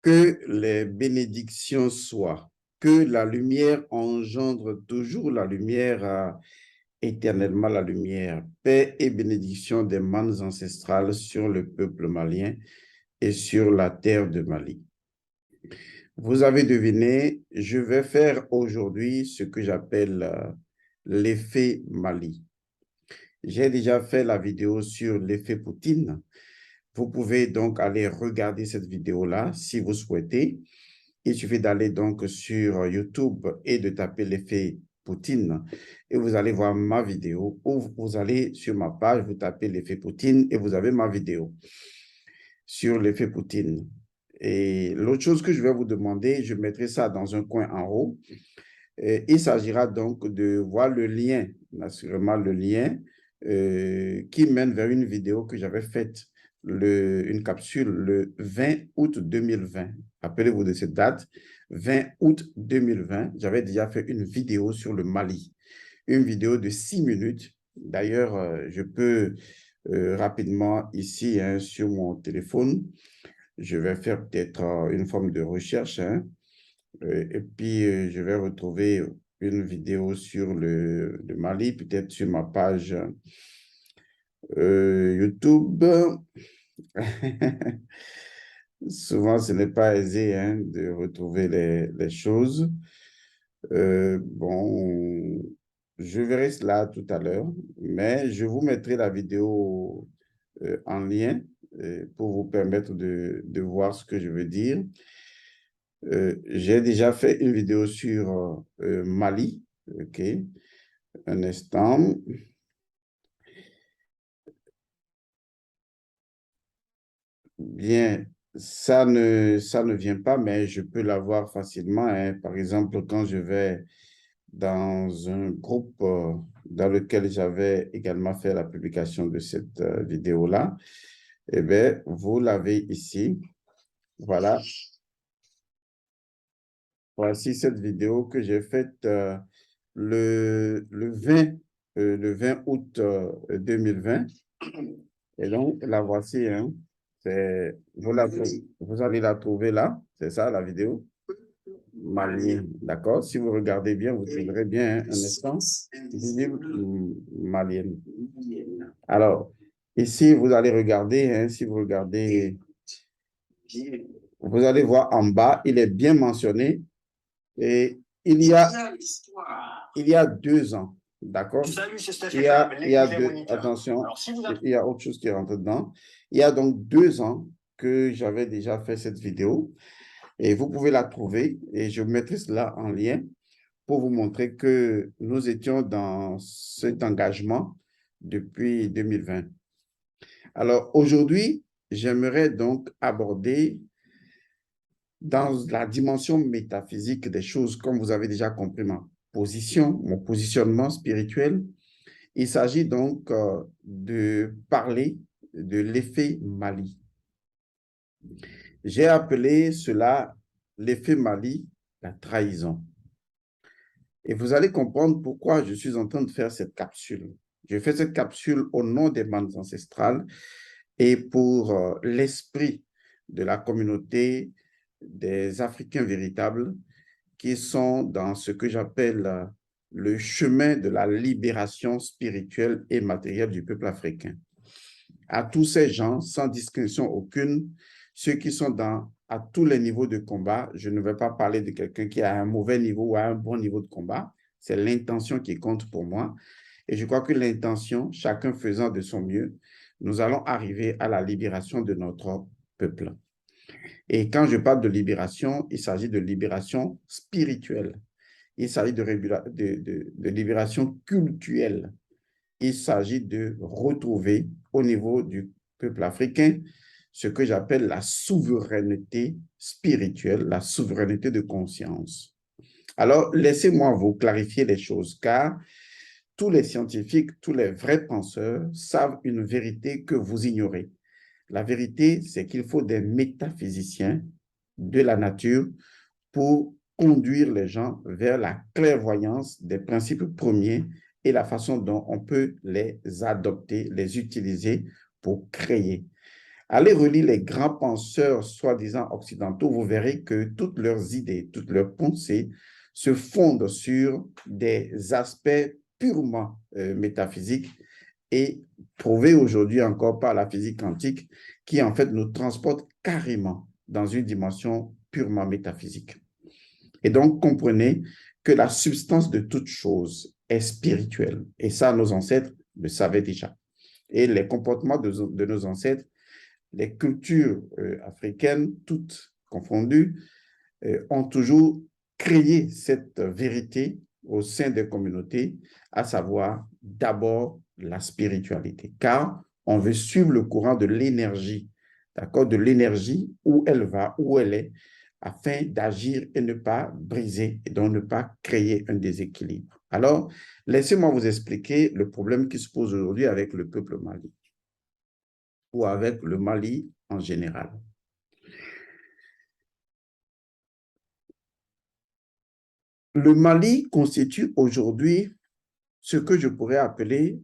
Que les bénédictions soient, que la lumière engendre toujours la lumière, éternellement la lumière. Paix et bénédiction des mannes ancestrales sur le peuple malien et sur la terre de Mali. Vous avez deviné, je vais faire aujourd'hui ce que j'appelle l'effet Mali. J'ai déjà fait la vidéo sur l'effet Poutine. Vous pouvez donc aller regarder cette vidéo-là si vous souhaitez. Il suffit d'aller donc sur YouTube et de taper l'effet Poutine et vous allez voir ma vidéo, ou vous allez sur ma page, vous tapez l'effet Poutine et vous avez ma vidéo sur l'effet Poutine. Et l'autre chose que je vais vous demander, je mettrai ça dans un coin en haut. Il s'agira donc de voir le lien, naturellement le lien qui mène vers une vidéo que j'avais faite, une capsule le 20 août 2020. Rappelez-vous de cette date, 20 août 2020, j'avais déjà fait une vidéo sur le Mali, une vidéo de 6 minutes. D'ailleurs, je peux rapidement ici sur mon téléphone, je vais faire peut-être une forme de recherche, et puis, je vais retrouver une vidéo sur le Mali, peut-être sur ma page YouTube. Souvent, ce n'est pas aisé de retrouver les choses. Bon, je verrai cela tout à l'heure, mais je vous mettrai la vidéo en lien pour vous permettre de voir ce que je veux dire. J'ai déjà fait une vidéo sur Mali. OK. Un instant. Bien, ça ne vient pas, mais je peux l'avoir facilement. Par exemple, quand je vais dans un groupe dans lequel j'avais également fait la publication de cette vidéo-là, eh bien, vous l'avez ici. Voilà. Voici cette vidéo que j'ai faite le 20 août 2020. Et donc, la voici. Vous allez la trouver là. C'est ça, la vidéo. Malien, d'accord? Si vous regardez bien, vous trouverez bien un instant. Visible malienne. Alors, ici, vous allez regarder. Si vous regardez, vous allez voir en bas, il est bien mentionné. Et il y a 2 ans, d'accord? Attention, il y a autre chose qui rentre dedans. Il y a donc 2 ans que j'avais déjà fait cette vidéo et vous pouvez la trouver et je mettrai cela en lien pour vous montrer que nous étions dans cet engagement depuis 2020. Alors aujourd'hui, j'aimerais donc aborder dans la dimension métaphysique des choses, comme vous avez déjà compris ma position, mon positionnement spirituel. Il s'agit donc de parler de l'effet Mali. J'ai appelé cela l'effet Mali, la trahison. Et vous allez comprendre pourquoi je suis en train de faire cette capsule. Je fais cette capsule au nom des bandes ancestrales et pour l'esprit de la communauté des Africains véritables qui sont dans ce que j'appelle le chemin de la libération spirituelle et matérielle du peuple africain. À tous ces gens, sans distinction aucune, ceux qui sont à tous les niveaux de combat, je ne vais pas parler de quelqu'un qui a un mauvais niveau ou a un bon niveau de combat, c'est l'intention qui compte pour moi. Et je crois que l'intention, chacun faisant de son mieux, nous allons arriver à la libération de notre peuple. Et quand je parle de libération, il s'agit de libération spirituelle. Il s'agit de libération culturelle. Il s'agit de retrouver au niveau du peuple africain ce que j'appelle la souveraineté spirituelle, la souveraineté de conscience. Alors, laissez-moi vous clarifier les choses, car tous les scientifiques, tous les vrais penseurs savent une vérité que vous ignorez. La vérité, c'est qu'il faut des métaphysiciens de la nature pour conduire les gens vers la clairvoyance des principes premiers et la façon dont on peut les adopter, les utiliser pour créer. Allez relire les grands penseurs soi-disant occidentaux, vous verrez que toutes leurs idées, toutes leurs pensées se fondent sur des aspects purement métaphysiques et prouvés aujourd'hui encore par la physique quantique qui en fait nous transporte carrément dans une dimension purement métaphysique. Et donc, comprenez que la substance de toute chose est spirituelle. Et ça, nos ancêtres le savaient déjà. Et les comportements de nos ancêtres, les cultures africaines, toutes confondues, ont toujours créé cette vérité au sein des communautés, à savoir d'abord la spiritualité, car on veut suivre le courant de l'énergie, d'accord, de l'énergie où elle va, où elle est, afin d'agir et ne pas briser et donc ne pas créer un déséquilibre. Alors, laissez-moi vous expliquer le problème qui se pose aujourd'hui avec le peuple mali ou avec le Mali en général. Le Mali constitue aujourd'hui ce que je pourrais appeler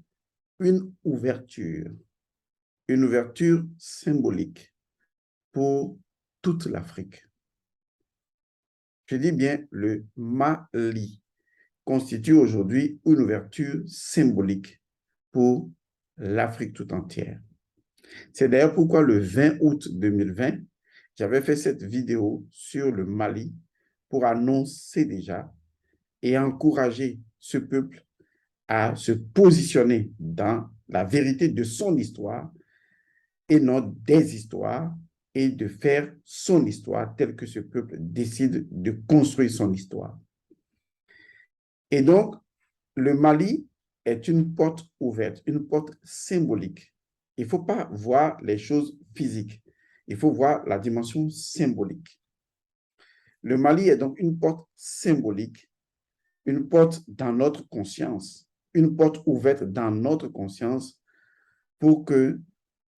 une ouverture symbolique pour toute l'Afrique. Je dis bien le Mali constitue aujourd'hui une ouverture symbolique pour l'Afrique tout entière. C'est d'ailleurs pourquoi le 20 août 2020, j'avais fait cette vidéo sur le Mali pour annoncer déjà et encourager ce peuple à se positionner dans la vérité de son histoire et non des histoires et de faire son histoire telle que ce peuple décide de construire son histoire. Et donc, le Mali est une porte ouverte, une porte symbolique. Il ne faut pas voir les choses physiques, il faut voir la dimension symbolique. Le Mali est donc une porte symbolique, une porte dans notre conscience, une porte ouverte dans notre conscience pour que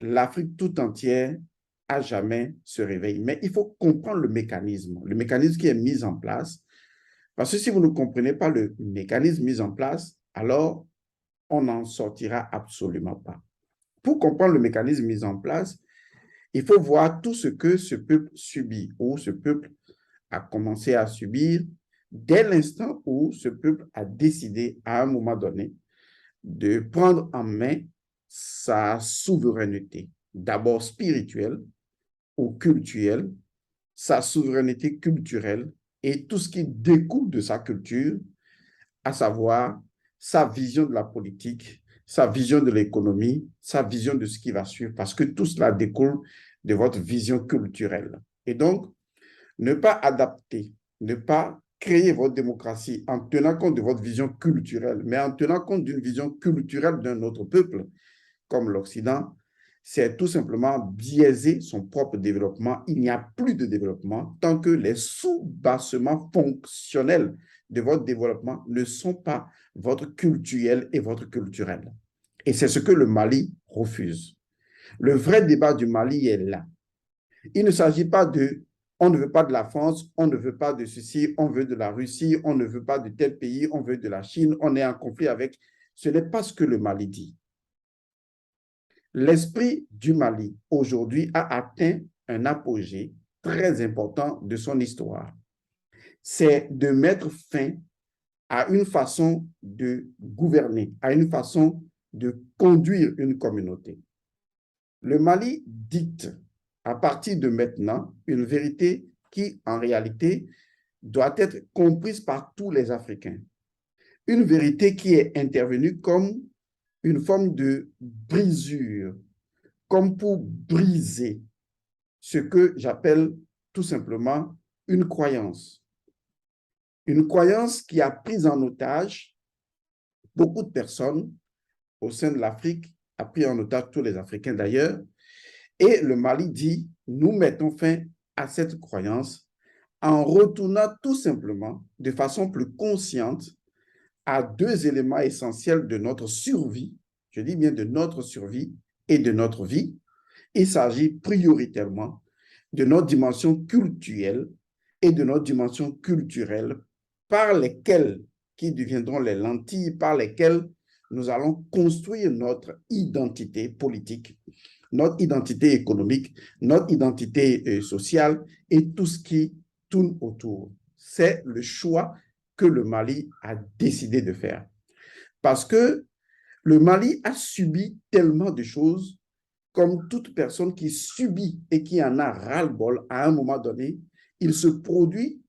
l'Afrique tout entière à jamais se réveille. Mais il faut comprendre le mécanisme qui est mis en place. Parce que si vous ne comprenez pas le mécanisme mis en place, alors on n'en sortira absolument pas. Pour comprendre le mécanisme mis en place, il faut voir tout ce que ce peuple subit ou ce peuple a commencé à subir dès l'instant où ce peuple a décidé à un moment donné de prendre en main sa souveraineté, d'abord spirituelle ou culturelle, sa souveraineté culturelle et tout ce qui découle de sa culture, à savoir sa vision de la politique, sa vision de l'économie, sa vision de ce qui va suivre, parce que tout cela découle de votre vision culturelle. Et donc, ne pas adapter, ne pas créer votre démocratie en tenant compte de votre vision culturelle, mais en tenant compte d'une vision culturelle d'un autre peuple, comme l'Occident, c'est tout simplement biaiser son propre développement. Il n'y a plus de développement tant que les sous-bassements fonctionnels de votre développement ne sont pas votre culturel et votre culturel. Et c'est ce que le Mali refuse. Le vrai débat du Mali est là. Il ne s'agit pas de on ne veut pas de la France, on ne veut pas de ceci, on veut de la Russie, on ne veut pas de tel pays, on veut de la Chine, on est en conflit avec. Ce n'est pas ce que le Mali dit. L'esprit du Mali aujourd'hui a atteint un apogée très important de son histoire. C'est de mettre fin à une façon de gouverner, à une façon de conduire une communauté. Le Mali dicte à partir de maintenant une vérité qui, en réalité, doit être comprise par tous les Africains. Une vérité qui est intervenue comme une forme de brisure, comme pour briser ce que j'appelle tout simplement une croyance. Une croyance qui a pris en otage beaucoup de personnes au sein de l'Afrique, a pris en otage tous les Africains d'ailleurs, et le Mali dit, nous mettons fin à cette croyance en retournant tout simplement de façon plus consciente à deux éléments essentiels de notre survie, je dis bien de notre survie et de notre vie. Il s'agit prioritairement de notre dimension culturelle et de notre dimension culturelle par lesquelles, qui deviendront les lentilles par lesquelles nous allons construire notre identité politique, notre identité économique, notre identité sociale et tout ce qui tourne autour. C'est le choix que le Mali a décidé de faire. Parce que le Mali a subi tellement de choses, comme toute personne qui subit et qui en a ras-le-bol à un moment donné, il se produit,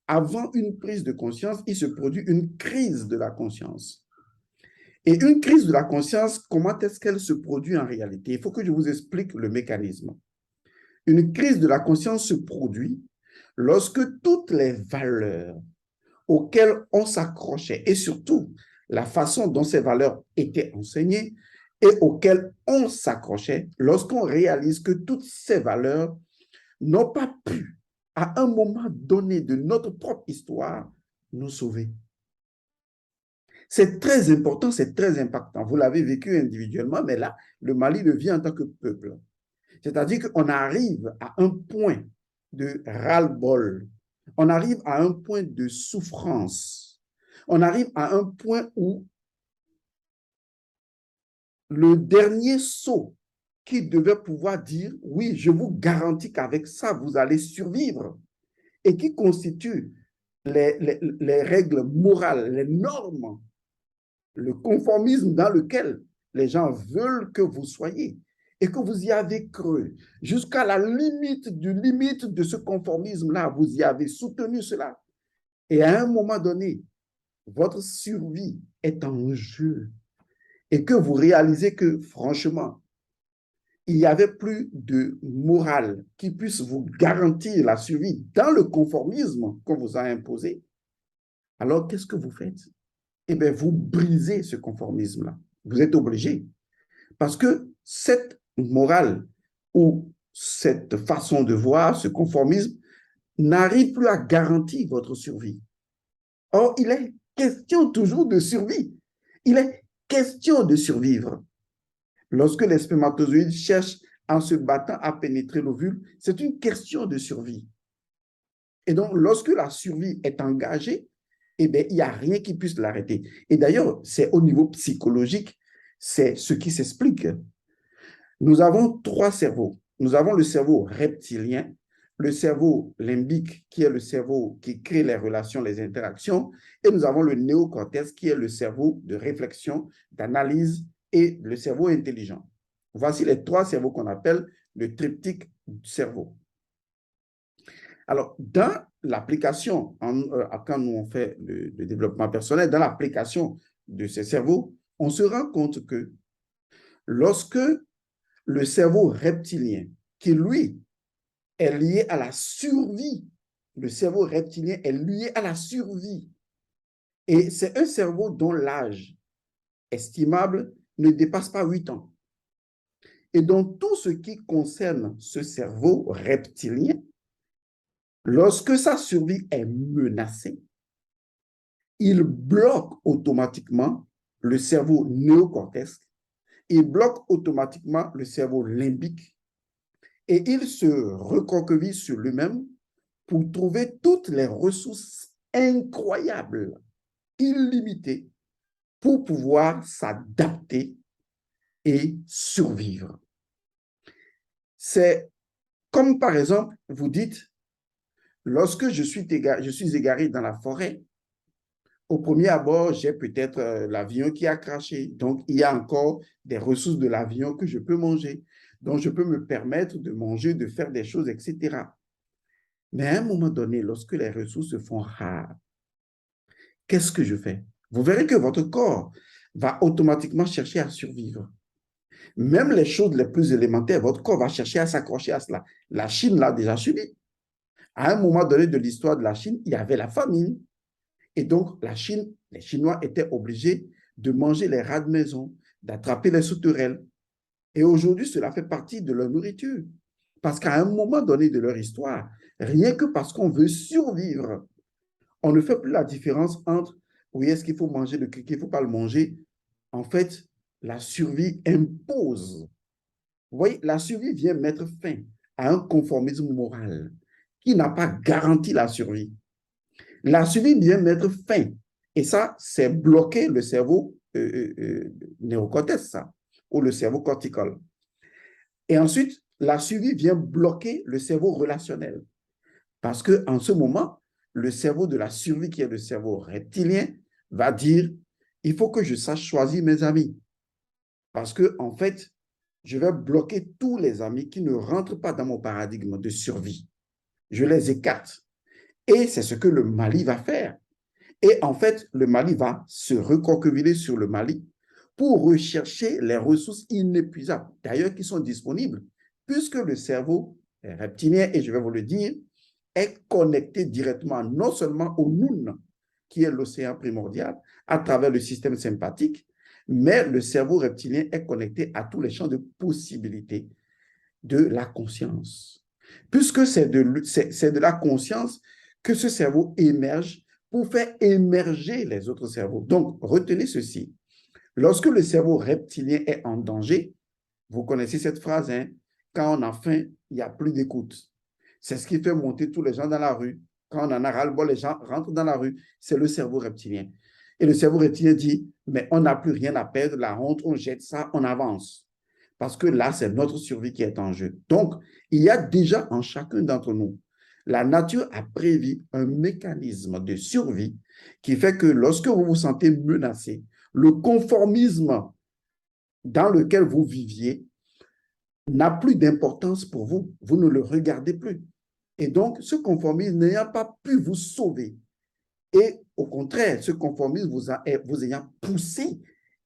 avant une prise de conscience, il se produit une crise de la conscience. Et une crise de la conscience, comment est-ce qu'elle se produit en réalité? Il faut que je vous explique le mécanisme. Une crise de la conscience se produit lorsque toutes les valeurs auxquelles on s'accrochait et surtout la façon dont ces valeurs étaient enseignées et auxquelles on s'accrochait, lorsqu'on réalise que toutes ces valeurs n'ont pas pu, à un moment donné de notre propre histoire, nous sauver. C'est très important, c'est très impactant. Vous l'avez vécu individuellement, mais là, le Mali le vit en tant que peuple. C'est-à-dire qu'on arrive à un point de ras-le-bol, on arrive à un point de souffrance, on arrive à un point où le dernier saut qui devait pouvoir dire, oui, je vous garantis qu'avec ça, vous allez survivre, et qui constitue les règles morales, les normes, le conformisme dans lequel les gens veulent que vous soyez, et que vous y avez cru, jusqu'à la limite de ce conformisme-là, vous y avez soutenu cela. Et à un moment donné, votre survie est en jeu, et que vous réalisez que, franchement, il n'y avait plus de morale qui puisse vous garantir la survie dans le conformisme qu'on vous a imposé. Alors, qu'est-ce que vous faites? Eh bien, vous brisez ce conformisme-là. Vous êtes obligé. Parce que cette morale ou cette façon de voir, ce conformisme, n'arrive plus à garantir votre survie. Or, il est question toujours de survie. Il est question de survivre. Lorsque les spermatozoïdes cherchent en se battant à pénétrer l'ovule, c'est une question de survie. Et donc, lorsque la survie est engagée, eh bien, il n'y a rien qui puisse l'arrêter. Et d'ailleurs, c'est au niveau psychologique, c'est ce qui s'explique. Nous avons trois cerveaux. Nous avons le cerveau reptilien, le cerveau limbique, qui est le cerveau qui crée les relations, les interactions, et nous avons le néocortex, qui est le cerveau de réflexion, d'analyse et le cerveau intelligent. Voici les trois cerveaux qu'on appelle le triptyque du cerveau. Alors, dans l'application, quand nous on fait le développement personnel, dans l'application de ces cerveaux, on se rend compte que lorsque le cerveau reptilien, qui lui est lié à la survie, le cerveau reptilien est lié à la survie, et c'est un cerveau dont l'âge estimable ne dépasse pas 8 ans. Et donc, tout ce qui concerne ce cerveau reptilien, lorsque sa survie est menacée, il bloque automatiquement le cerveau néocortex, il bloque automatiquement le cerveau limbique et il se recroqueville sur lui-même pour trouver toutes les ressources incroyables, illimitées, pour pouvoir s'adapter et survivre. C'est comme par exemple, vous dites, lorsque je suis égaré dans la forêt, au premier abord, j'ai peut-être l'avion qui a craché. Donc, il y a encore des ressources de l'avion que je peux manger. Donc, je peux me permettre de manger, de faire des choses, etc. Mais à un moment donné, lorsque les ressources se font rares, qu'est-ce que je fais? Vous verrez que votre corps va automatiquement chercher à survivre. Même les choses les plus élémentaires, votre corps va chercher à s'accrocher à cela. La Chine l'a déjà subi. À un moment donné de l'histoire de la Chine, il y avait la famine. Et donc, la Chine, les Chinois étaient obligés de manger les rats de maison, d'attraper les sauterelles. Et aujourd'hui, cela fait partie de leur nourriture. Parce qu'à un moment donné de leur histoire, rien que parce qu'on veut survivre, on ne fait plus la différence entre oui, est-ce qu'il faut manger le criquet, il ne faut pas le manger. En fait, la survie impose. Vous voyez, la survie vient mettre fin à un conformisme moral qui n'a pas garanti la survie. La survie vient mettre fin. Et ça, c'est bloquer le cerveau néocortex, ça, ou le cerveau cortical. Et ensuite, la survie vient bloquer le cerveau relationnel. Parce qu'en ce moment, le cerveau de la survie, qui est le cerveau reptilien, va dire, il faut que je sache choisir mes amis. Parce que, en fait, je vais bloquer tous les amis qui ne rentrent pas dans mon paradigme de survie. Je les écarte. Et c'est ce que le Mali va faire. Et en fait, le Mali va se recroqueviller sur le Mali pour rechercher les ressources inépuisables, d'ailleurs qui sont disponibles, puisque le cerveau reptilien, et je vais vous le dire, est connecté directement non seulement au Noun, qui est l'océan primordial, à travers le système sympathique, mais le cerveau reptilien est connecté à tous les champs de possibilités de la conscience. Puisque c'est de la conscience que ce cerveau émerge pour faire émerger les autres cerveaux. Donc, retenez ceci. Lorsque le cerveau reptilien est en danger, vous connaissez cette phrase, hein, quand on a faim, il n'y a plus d'écoute. C'est ce qui fait monter tous les gens dans la rue. Quand on en a ras-le-bol, les gens rentrent dans la rue. C'est le cerveau reptilien. Et le cerveau reptilien dit, mais on n'a plus rien à perdre, la honte, on jette ça, on avance. Parce que là, c'est notre survie qui est en jeu. Donc, il y a déjà en chacun d'entre nous, la nature a prévu un mécanisme de survie qui fait que lorsque vous vous sentez menacé, le conformisme dans lequel vous viviez n'a plus d'importance pour vous. Vous ne le regardez plus. Et donc, ce conformisme n'ayant pas pu vous sauver, et au contraire, ce conformisme vous ayant poussé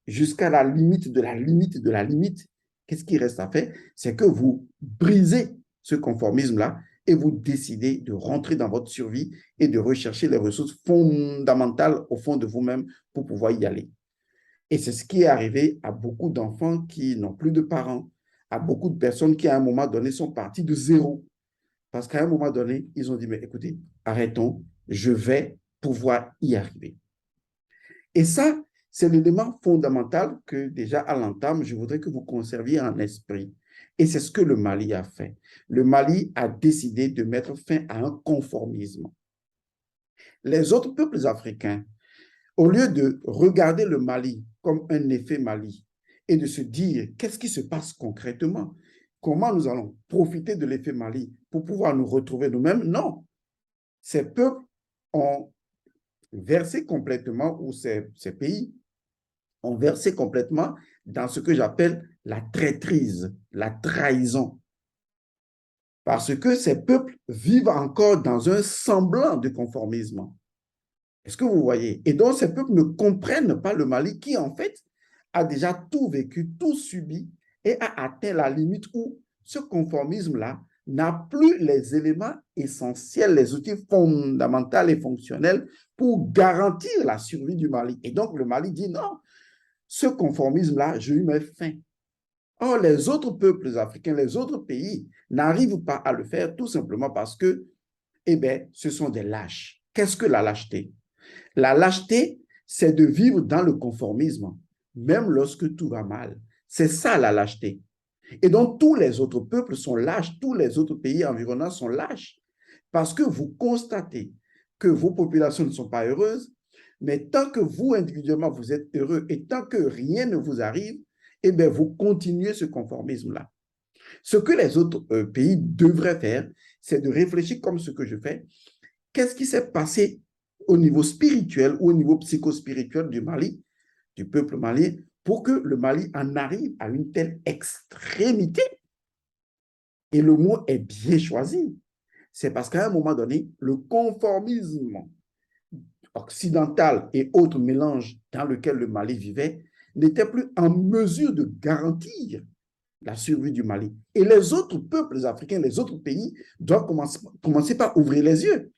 jusqu'à la limite de la limite de la limite, qu'est-ce qui reste à faire? C'est que vous brisez ce conformisme-là et vous décidez de rentrer dans votre survie et de rechercher les ressources fondamentales au fond de vous-même pour pouvoir y aller. Et c'est ce qui est arrivé à beaucoup d'enfants qui n'ont plus de parents, à beaucoup de personnes qui, à un moment donné, sont parties de zéro. Parce qu'à un moment donné, ils ont dit, mais écoutez, arrêtons, je vais pouvoir y arriver. Et ça, c'est l'élément fondamental que déjà à l'entame, je voudrais que vous conserviez en esprit. Et c'est ce que le Mali a fait. Le Mali a décidé de mettre fin à un conformisme. Les autres peuples africains, au lieu de regarder le Mali comme un effet Mali et de se dire qu'est-ce qui se passe concrètement, comment nous allons profiter de l'effet Mali pour pouvoir nous retrouver nous-mêmes, non. Ces peuples ont versé complètement, ou ces pays ont versé complètement dans ce que j'appelle la traîtrise, la trahison. Parce que ces peuples vivent encore dans un semblant de conformisme. Est-ce que vous voyez? Et donc, ces peuples ne comprennent pas le Mali qui, en fait, a déjà tout vécu, tout subi et a atteint la limite où ce conformisme-là n'a plus les éléments essentiels, les outils fondamentaux et fonctionnels pour garantir la survie du Mali. Et donc, le Mali dit non, ce conformisme-là, je lui mets fin. Or, les autres peuples africains, les autres pays n'arrivent pas à le faire tout simplement parce que, eh bien, ce sont des lâches. Qu'est-ce que la lâcheté? La lâcheté, c'est de vivre dans le conformisme, même lorsque tout va mal. C'est ça la lâcheté. Et donc, tous les autres peuples sont lâches, tous les autres pays environnants sont lâches, parce que vous constatez que vos populations ne sont pas heureuses, mais tant que vous, individuellement, vous êtes heureux et tant que rien ne vous arrive, eh bien, vous continuez ce conformisme-là. Ce que les autres pays devraient faire, c'est de réfléchir comme ce que je fais. Qu'est-ce qui s'est passé au niveau spirituel ou au niveau psychospirituel du Mali, du peuple malien, pour que le Mali en arrive à une telle extrémité? Et le mot est bien choisi. C'est parce qu'à un moment donné, le conformisme occidental et autres mélanges dans lesquels le Mali vivait n'était plus en mesure de garantir la survie du Mali. Et les autres peuples africains, les autres pays doivent commencer par ouvrir les yeux.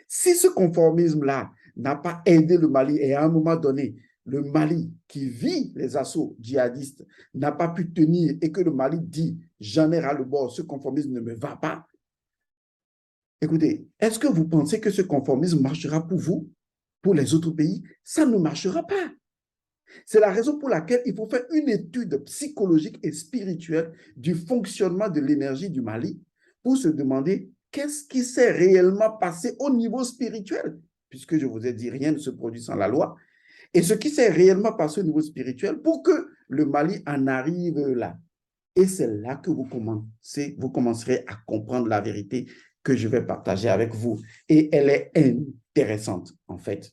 Si ce conformisme-là n'a pas aidé le Mali et à un moment donné, le Mali qui vit les assauts djihadistes n'a pas pu tenir et que le Mali dit « j'en ai ras le bord, ce conformisme ne me va pas », écoutez, est-ce que vous pensez que ce conformisme marchera pour vous, pour les autres pays? Ça ne marchera pas. C'est la raison pour laquelle il faut faire une étude psychologique et spirituelle du fonctionnement de l'énergie du Mali pour se demander qu'est-ce qui s'est réellement passé au niveau spirituel, puisque je vous ai dit rien ne se produit sans la loi, et ce qui s'est réellement passé au niveau spirituel pour que le Mali en arrive là. Et c'est là que vous commencerez à comprendre la vérité que je vais partager avec vous. Et elle est intéressante, en fait.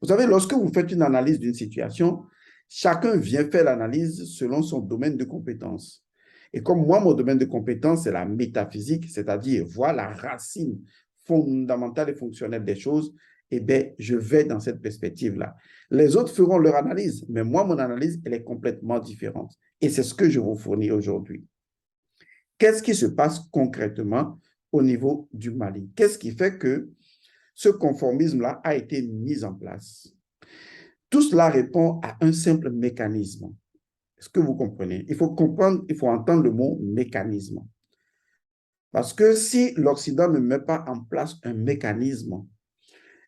Vous savez, lorsque vous faites une analyse d'une situation, chacun vient faire l'analyse selon son domaine de compétence. Et comme moi, mon domaine de compétence, c'est la métaphysique, c'est-à-dire voir la racine fondamentale et fonctionnelle des choses, eh bien, je vais dans cette perspective-là. Les autres feront leur analyse, mais moi, mon analyse, elle est complètement différente. Et c'est ce que je vous fournis aujourd'hui. Qu'est-ce qui se passe concrètement au niveau du Mali? Qu'est-ce qui fait que ce conformisme-là a été mis en place? Tout cela répond à un simple mécanisme. Est-ce que vous comprenez? Il faut comprendre, il faut entendre le mot mécanisme. Parce que si l'Occident ne met pas en place un mécanisme,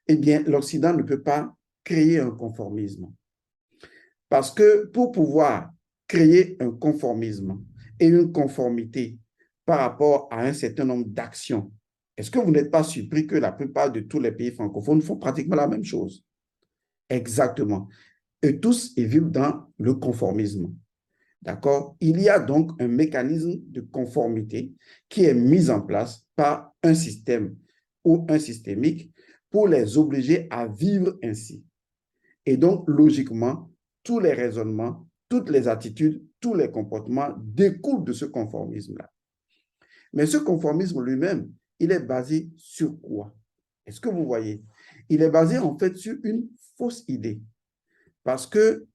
eh bien, l'Occident ne peut pas créer un conformisme. Parce que pour pouvoir créer un conformisme et une conformité par rapport à un certain nombre d'actions, est-ce que vous n'êtes pas surpris que la plupart de tous les pays francophones font pratiquement la même chose? Exactement. Et tous, ils vivent dans le conformisme. D'accord? Il y a donc un mécanisme de conformité qui est mis en place par un système ou un systémique pour les obliger à vivre ainsi. Et donc, logiquement, tous les raisonnements, toutes les attitudes, tous les comportements découlent de ce conformisme-là. Mais ce conformisme lui-même, il est basé sur quoi? Est-ce que vous voyez? Il est basé en fait sur une fausse idée. Parce que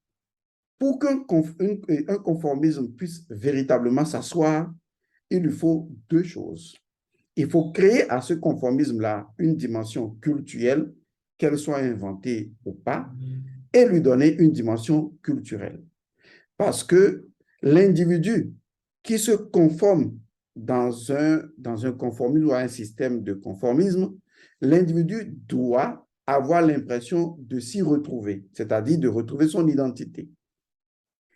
pour qu'un conformisme puisse véritablement s'asseoir, il lui faut deux choses. Il faut créer à ce conformisme-là une dimension culturelle, qu'elle soit inventée ou pas, et lui donner une dimension culturelle. Parce que l'individu qui se conforme dans un conformisme ou à un système de conformisme, l'individu doit avoir l'impression de s'y retrouver, c'est-à-dire de retrouver son identité.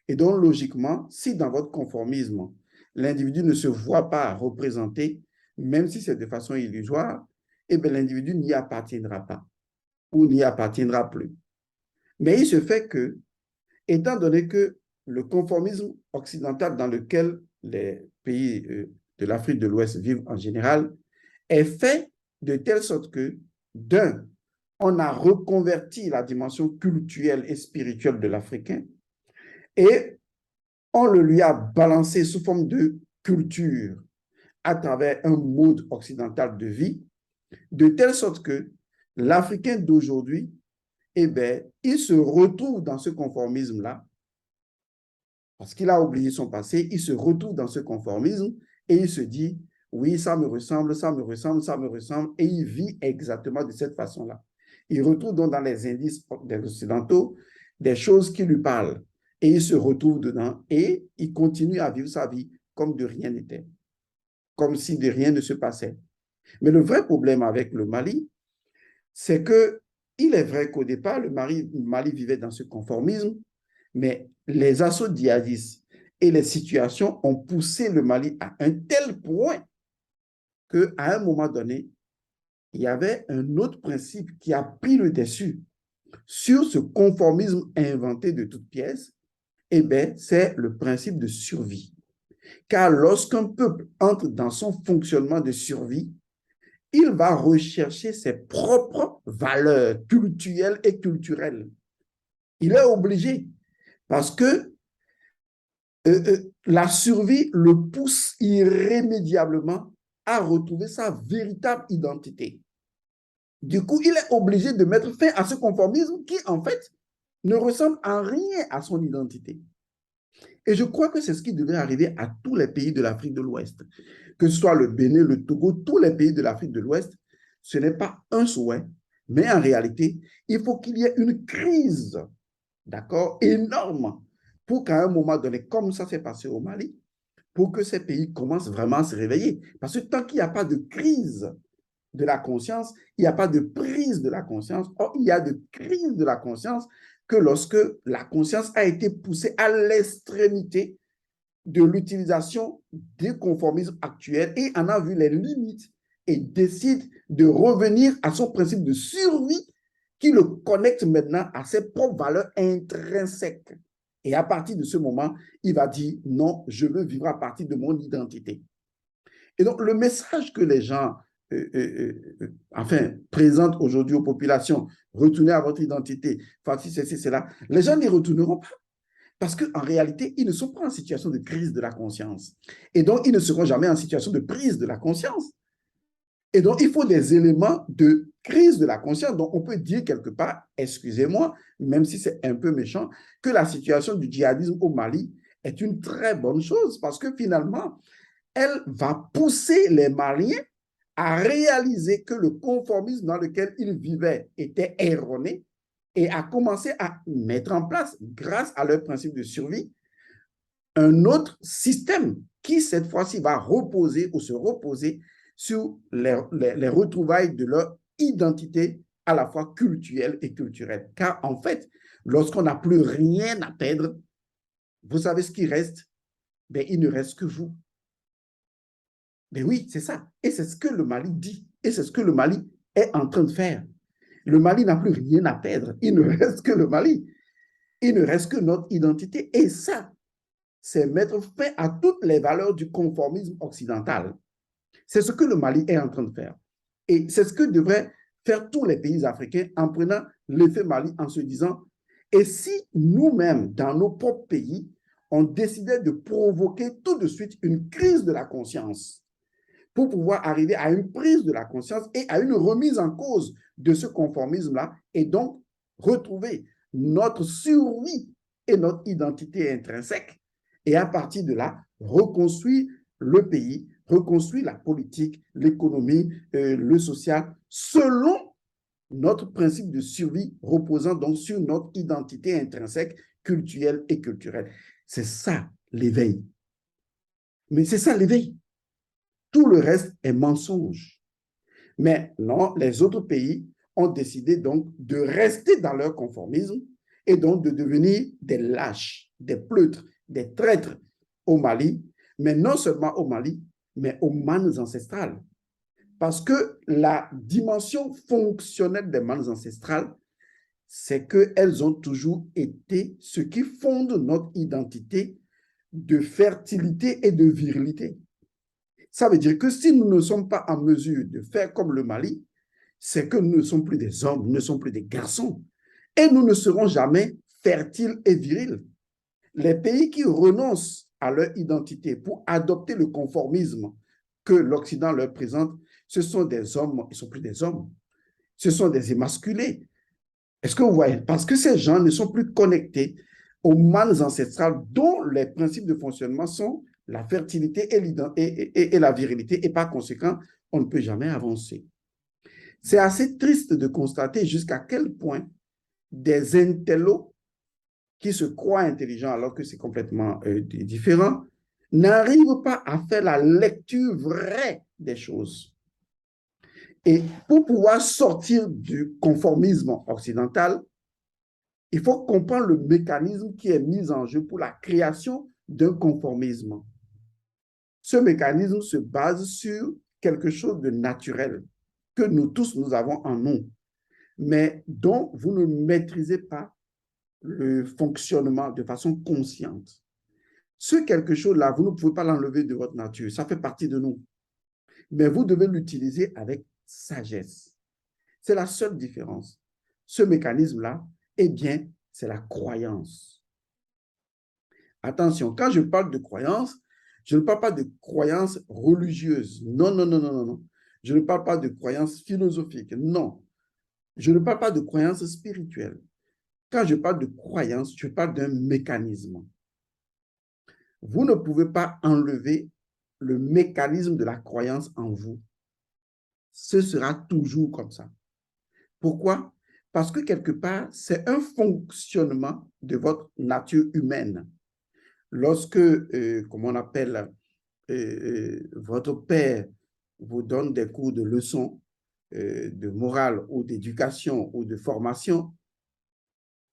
Et donc, logiquement, si dans votre conformisme, l'individu ne se voit pas représenté, même si c'est de façon illusoire, eh bien, l'individu n'y appartiendra pas ou n'y appartiendra plus. Mais il se fait que, étant donné que le conformisme occidental dans lequel les pays de l'Afrique de l'Ouest vivent en général est fait de telle sorte que, d'un, on a reconverti la dimension culturelle et spirituelle de l'Africain et on le lui a balancé sous forme de culture à travers un mode occidental de vie, de telle sorte que l'Africain d'aujourd'hui, eh bien, il se retrouve dans ce conformisme-là, parce qu'il a oublié son passé, il se retrouve dans ce conformisme et il se dit, oui, ça me ressemble, ça me ressemble, ça me ressemble, et il vit exactement de cette façon-là. Il retrouve donc dans les indices des Occidentaux des choses qui lui parlent, et il se retrouve dedans, et il continue à vivre sa vie comme de rien n'était, comme si de rien ne se passait. Mais le vrai problème avec le Mali, c'est que il est vrai qu'au départ, le Mali vivait dans ce conformisme, mais les assauts djihadistes et les situations ont poussé le Mali à un tel point qu'à un moment donné, il y avait un autre principe qui a pris le dessus sur ce conformisme inventé de toutes pièces, eh bien, c'est le principe de survie. Car lorsqu'un peuple entre dans son fonctionnement de survie, il va rechercher ses propres valeurs culturelles et culturelles. Il est obligé parce que la survie le pousse irrémédiablement à retrouver sa véritable identité. Du coup, il est obligé de mettre fin à ce conformisme qui, en fait, ne ressemble en rien à son identité. Et je crois que c'est ce qui devrait arriver à tous les pays de l'Afrique de l'Ouest. Que ce soit le Bénin, le Togo, tous les pays de l'Afrique de l'Ouest, ce n'est pas un souhait, mais en réalité, il faut qu'il y ait une crise, d'accord, énorme, pour qu'à un moment donné, comme ça s'est passé au Mali, pour que ces pays commencent vraiment à se réveiller. Parce que tant qu'il n'y a pas de crise de la conscience, il n'y a pas de prise de la conscience. Or, il y a de crise de la conscience que lorsque la conscience a été poussée à l'extrémité de l'utilisation des conformismes actuels et en a vu les limites et décide de revenir à son principe de survie qui le connecte maintenant à ses propres valeurs intrinsèques. Et à partir de ce moment, il va dire, non, je veux vivre à partir de mon identité. Et donc, le message que les gens présentent aujourd'hui aux populations, retournez à votre identité, voici ceci, cela, les gens n'y retourneront pas. Parce qu'en réalité, ils ne sont pas en situation de crise de la conscience. Et donc, ils ne seront jamais en situation de prise de la conscience. Et donc, il faut des éléments de crise de la conscience. Donc, on peut dire quelque part, excusez-moi, même si c'est un peu méchant, que la situation du djihadisme au Mali est une très bonne chose parce que finalement, elle va pousser les Maliens à réaliser que le conformisme dans lequel ils vivaient était erroné et à commencer à mettre en place, grâce à leur principe de survie, un autre système qui, cette fois-ci, va reposer ou se reposer sur les retrouvailles de leur identité à la fois culturelle et culturelle. Car en fait, lorsqu'on n'a plus rien à perdre, vous savez ce qui reste? Ben, il ne reste que vous. Ben oui, c'est ça. Et c'est ce que le Mali dit. Et c'est ce que le Mali est en train de faire. Le Mali n'a plus rien à perdre. Il ne reste que le Mali. Il ne reste que notre identité. Et ça, c'est mettre fin à toutes les valeurs du conformisme occidental. C'est ce que le Mali est en train de faire. Et c'est ce que devraient faire tous les pays africains en prenant l'effet Mali en se disant, et si nous-mêmes, dans nos propres pays, on décidait de provoquer tout de suite une crise de la conscience pour pouvoir arriver à une prise de la conscience et à une remise en cause de ce conformisme-là et donc retrouver notre survie et notre identité intrinsèque et à partir de là, reconstruire le pays, reconstruire la politique, l'économie, le social, selon notre principe de survie reposant donc sur notre identité intrinsèque, culturelle et culturelle. C'est ça l'éveil. Mais c'est ça l'éveil. Tout le reste est mensonge. Mais non, les autres pays ont décidé donc de rester dans leur conformisme et donc de devenir des lâches, des pleutres, des traîtres au Mali, mais non seulement au Mali, mais aux manes ancestrales. Parce que la dimension fonctionnelle des manes ancestrales, c'est qu'elles ont toujours été ce qui fonde notre identité de fertilité et de virilité. Ça veut dire que si nous ne sommes pas en mesure de faire comme le Mali, c'est que nous ne sommes plus des hommes, nous ne sommes plus des garçons. Et nous ne serons jamais fertiles et virils. Les pays qui renoncent à leur identité pour adopter le conformisme que l'Occident leur présente, ce sont des hommes, ils ne sont plus des hommes. Ce sont des émasculés. Est-ce que vous voyez? Parce que ces gens ne sont plus connectés aux mâles ancestrales dont les principes de fonctionnement sont la fertilité et la virilité, et par conséquent, on ne peut jamais avancer. C'est assez triste de constater jusqu'à quel point des intellos qui se croient intelligents alors que c'est complètement différent, n'arrivent pas à faire la lecture vraie des choses. Et pour pouvoir sortir du conformisme occidental, il faut comprendre le mécanisme qui est mis en jeu pour la création d'un conformisme. Ce mécanisme se base sur quelque chose de naturel que nous tous, nous avons en nous, mais dont vous ne maîtrisez pas le fonctionnement de façon consciente. Ce quelque chose-là, vous ne pouvez pas l'enlever de votre nature, ça fait partie de nous. Mais vous devez l'utiliser avec sagesse. C'est la seule différence. Ce mécanisme-là, eh bien, c'est la croyance. Attention, quand je parle de croyance, je ne parle pas de croyance religieuse. Non, non, non, non, non, non. Je ne parle pas de croyance philosophique. Non. Je ne parle pas de croyance spirituelle. Quand je parle de croyance, je parle d'un mécanisme. Vous ne pouvez pas enlever le mécanisme de la croyance en vous. Ce sera toujours comme ça. Pourquoi? Parce que quelque part, c'est un fonctionnement de votre nature humaine. Lorsque, comme on appelle, votre père vous donne des cours de leçons de morale ou d'éducation ou de formation,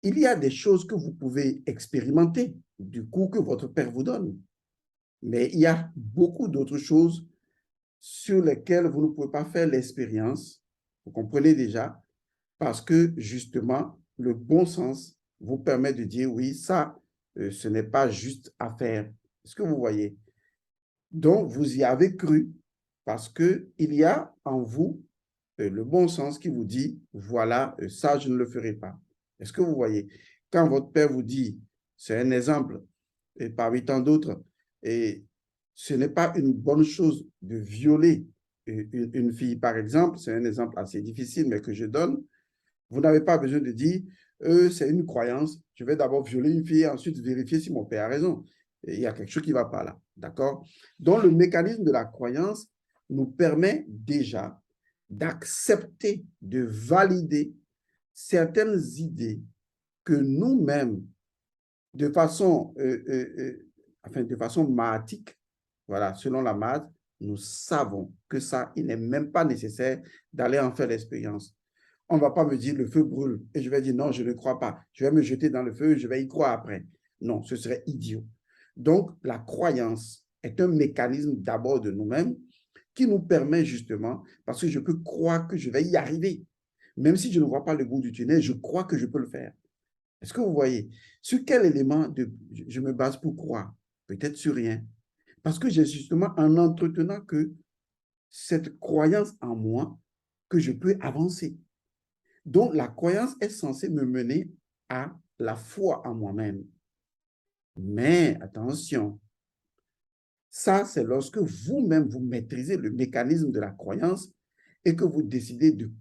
il y a des choses que vous pouvez expérimenter du cours que votre père vous donne. Mais il y a beaucoup d'autres choses sur lesquelles vous ne pouvez pas faire l'expérience, vous comprenez déjà, parce que justement, le bon sens vous permet de dire oui, ça, ce n'est pas juste à faire. Est-ce que vous voyez? Donc, vous y avez cru parce qu'il y a en vous le bon sens qui vous dit, voilà, ça, je ne le ferai pas. Est-ce que vous voyez? Quand votre père vous dit, c'est un exemple, et parmi tant d'autres, et ce n'est pas une bonne chose de violer une fille, par exemple, c'est un exemple assez difficile, mais que je donne, vous n'avez pas besoin de dire, c'est une croyance, je vais d'abord violer une fille et ensuite vérifier si mon père a raison. Et il y a quelque chose qui ne va pas là, d'accord? Donc, le mécanisme de la croyance nous permet déjà d'accepter, de valider certaines idées que nous-mêmes, de façon, de façon mathématique, voilà, selon la maths, nous savons que ça, il n'est même pas nécessaire d'aller en faire l'expérience. On ne va pas me dire le feu brûle et je vais dire non, je ne crois pas. Je vais me jeter dans le feu et je vais y croire après. Non, ce serait idiot. Donc, la croyance est un mécanisme d'abord de nous-mêmes qui nous permet justement, parce que je peux croire que je vais y arriver. Même si je ne vois pas le bout du tunnel, je crois que je peux le faire. Est-ce que vous voyez? Sur quel élément je me base pour croire? Peut-être sur rien. Parce que j'ai justement en entretenant que cette croyance en moi que je peux avancer. Donc, la croyance est censée me mener à la foi en moi-même. Mais attention, ça, c'est lorsque vous-même, vous maîtrisez le mécanisme de la croyance et que vous décidez de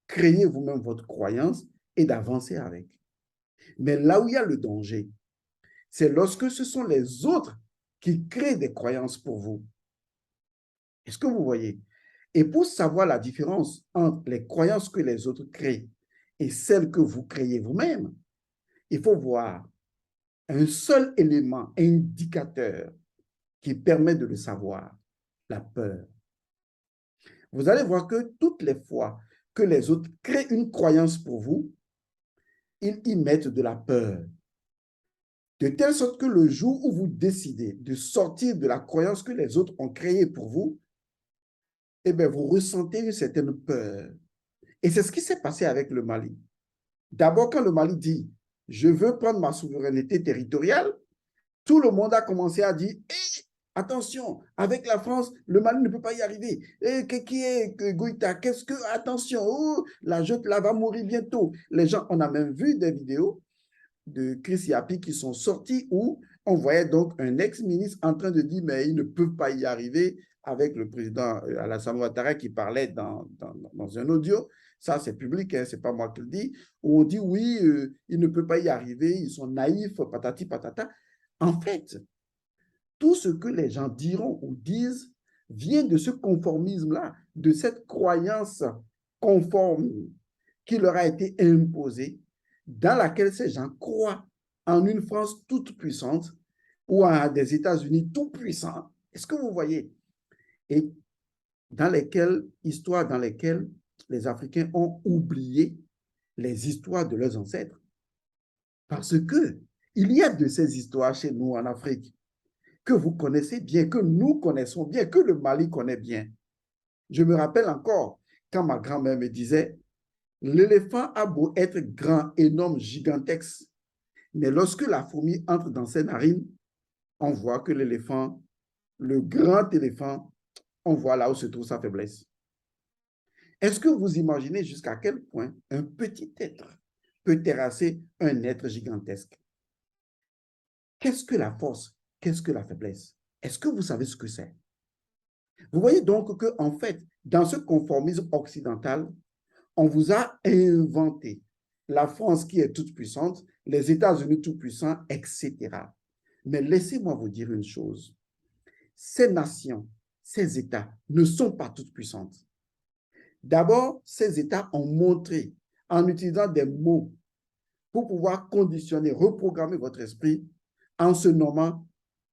créer vous-même votre croyance et d'avancer avec. Mais là où il y a le danger, c'est lorsque ce sont les autres qui créent des croyances pour vous. Est-ce que vous voyez? Et pour savoir la différence entre les croyances que les autres créent et celles que vous créez vous-même, il faut voir un seul élément indicateur qui permet de le savoir, la peur. Vous allez voir que toutes les fois que les autres créent une croyance pour vous, ils y mettent de la peur. De telle sorte que le jour où vous décidez de sortir de la croyance que les autres ont créée pour vous, eh bien, vous ressentez une certaine peur. Et c'est ce qui s'est passé avec le Mali. D'abord, quand le Mali dit « je veux prendre ma souveraineté territoriale », tout le monde a commencé à dire hey, « attention, avec la France, le Mali ne peut pas y arriver. Hey, qui est Goïta? Qu'est-ce que... Attention, oh, la jeune là va mourir bientôt. » Les gens, on a même vu des vidéos de Chris Yapi qui sont sortis où on voyait donc un ex-ministre en train de dire « mais ils ne peuvent pas y arriver » avec le président Alassane Ouattara qui parlait dans un audio. Ça, c'est public, hein, ce n'est pas moi qui le dis. Où on dit « oui, ils ne peuvent pas y arriver, ils sont naïfs, patati patata ». En fait, tout ce que les gens diront ou disent vient de ce conformisme-là, de cette croyance conforme qui leur a été imposée, dans laquelle ces gens croient en une France toute puissante ou à des États-Unis tout puissants. Est-ce que vous voyez? Et histoires dans lesquelles les Africains ont oublié les histoires de leurs ancêtres. Parce que il y a de ces histoires chez nous en Afrique que vous connaissez bien, que nous connaissons bien, que le Mali connaît bien. Je me rappelle encore quand ma grand-mère me disait l'éléphant a beau être grand, énorme, gigantesque, mais lorsque la fourmi entre dans ses narines, on voit que l'éléphant, le grand éléphant, on voit là où se trouve sa faiblesse. Est-ce que vous imaginez jusqu'à quel point un petit être peut terrasser un être gigantesque? Qu'est-ce que la force? Qu'est-ce que la faiblesse? Est-ce que vous savez ce que c'est? Vous voyez donc qu'en fait, dans ce conformisme occidental, on vous a inventé la France qui est toute puissante, les États-Unis tout puissants, etc. Mais laissez-moi vous dire une chose. Ces nations, ces États ne sont pas toutes puissantes. D'abord, ces États ont montré, en utilisant des mots pour pouvoir conditionner, reprogrammer votre esprit, en se nommant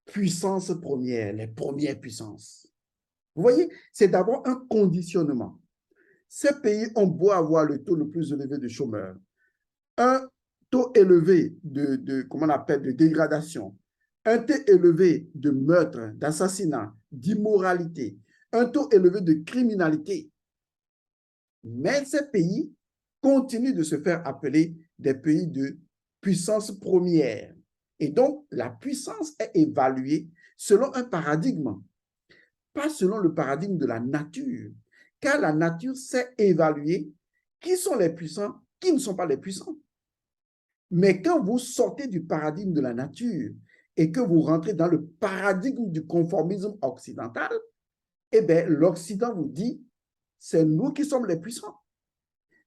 puissance première, les premières puissances. Vous voyez, c'est d'abord un conditionnement. Ces pays ont beau avoir le taux le plus élevé de chômeurs, un taux élevé comment on appelle, de dégradation, un taux élevé de meurtre, d'assassinat, d'immoralité, un taux élevé de criminalité. Mais ces pays continuent de se faire appeler des pays de puissance première. Et donc, la puissance est évaluée selon un paradigme, pas selon le paradigme de la nature, car la nature sait évaluer qui sont les puissants, qui ne sont pas les puissants. Mais quand vous sortez du paradigme de la nature et que vous rentrez dans le paradigme du conformisme occidental, eh bien, l'Occident vous dit, c'est nous qui sommes les puissants.